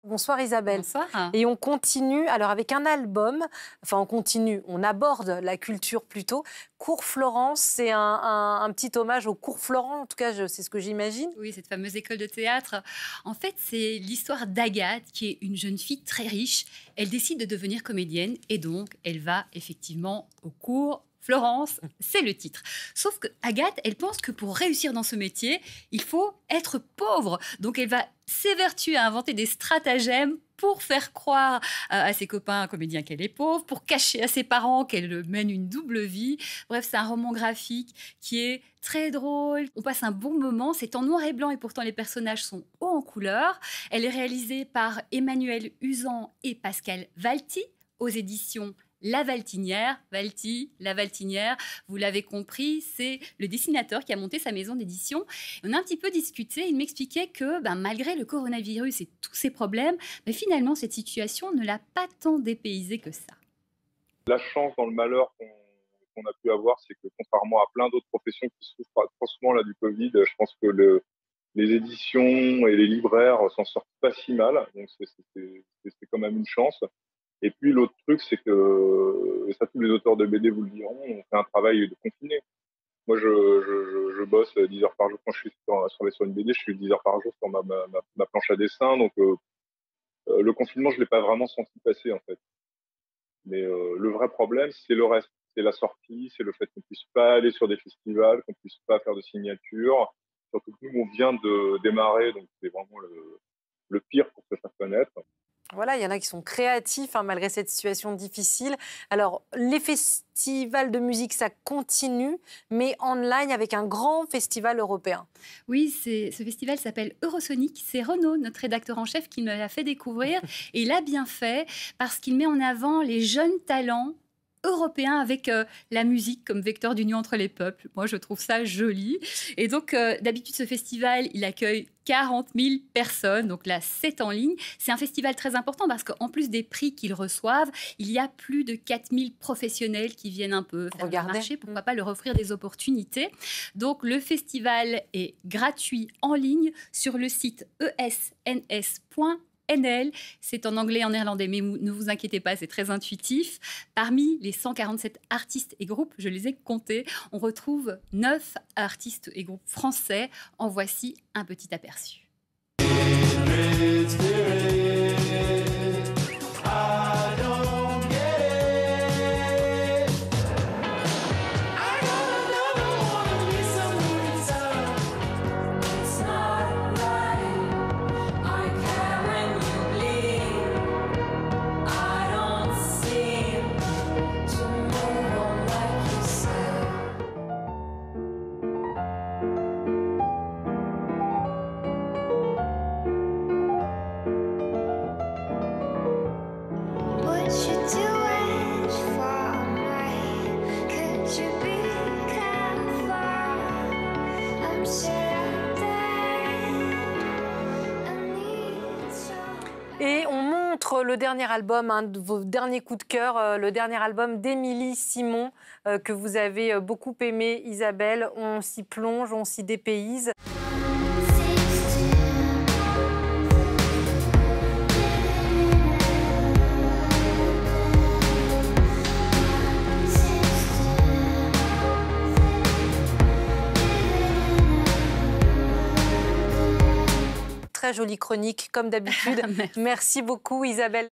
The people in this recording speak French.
Bonsoir Isabelle. Bonsoir. Et on continue, alors avec un album, enfin on continue, on aborde la culture plutôt. Cours Florence, c'est un petit hommage au Cours Florent, en tout cas c'est ce que j'imagine. Oui, cette fameuse école de théâtre. En fait, c'est l'histoire d'Agathe, qui est une jeune fille très riche. Elle décide de devenir comédienne et donc elle va effectivement au cours Florence, c'est le titre. Sauf que Agathe, elle pense que pour réussir dans ce métier, il faut être pauvre. Donc elle va s'évertuer à inventer des stratagèmes pour faire croire à ses copains comédiens qu'elle est pauvre, pour cacher à ses parents qu'elle mène une double vie. Bref, c'est un roman graphique qui est très drôle. On passe un bon moment. C'est en noir et blanc et pourtant les personnages sont hauts en couleur. Elle est réalisée par Emmanuel Uzan et Pascal Valty aux éditions La Valtinière. Valty, La Valtinière, vous l'avez compris, c'est le dessinateur qui a monté sa maison d'édition. On a un petit peu discuté, il m'expliquait que malgré le coronavirus et tous ces problèmes, finalement cette situation ne l'a pas tant dépaysé que ça. La chance dans le malheur qu'on a pu avoir, c'est que contrairement à plein d'autres professions qui souffrent trop souvent là, du Covid, je pense que les éditions et les libraires s'en sortent pas si mal, donc c'est quand même une chance. Et puis l'autre truc, c'est que, et ça tous les auteurs de BD vous le diront, on fait un travail de confiné. Moi, je bosse 10 heures par jour. Quand je suis sur une BD, je suis 10 heures par jour sur ma planche à dessin. Donc, le confinement, je l'ai pas vraiment senti passer, en fait. Mais le vrai problème, c'est le reste. C'est la sortie, c'est le fait qu'on puisse pas aller sur des festivals, qu'on puisse pas faire de signatures. Surtout que nous, on vient de démarrer, donc c'est vraiment le pire pour se faire connaître. Voilà, il y en a qui sont créatifs malgré cette situation difficile. Alors, les festivals de musique, ça continue, mais online avec un grand festival européen. Oui, ce festival s'appelle Eurosonic. C'est Renaud, notre rédacteur en chef, qui me l'a fait découvrir. Et il a bien fait parce qu'il met en avant les jeunes talents européen avec la musique comme vecteur d'union entre les peuples. Moi, je trouve ça joli. Et donc, d'habitude, ce festival, il accueille 40 000 personnes. Donc là, c'est en ligne. C'est un festival très important parce qu'en plus des prix qu'ils reçoivent, il y a plus de 4 000 professionnels qui viennent un peu faire le marché. Pourquoi pas leur offrir des opportunités. Donc, le festival est gratuit en ligne sur le site esns.NL. C'est en anglais et en néerlandais, mais ne vous inquiétez pas, c'est très intuitif. Parmi les 147 artistes et groupes, je les ai comptés, on retrouve 9 artistes et groupes français. En voici un petit aperçu. Et on montre le dernier album, un de vos derniers coups de cœur, le dernier album d'Émilie Simon, que vous avez beaucoup aimé, Isabelle. On s'y plonge, on s'y dépayse. Très jolie chronique, comme d'habitude. Merci beaucoup, Isabelle.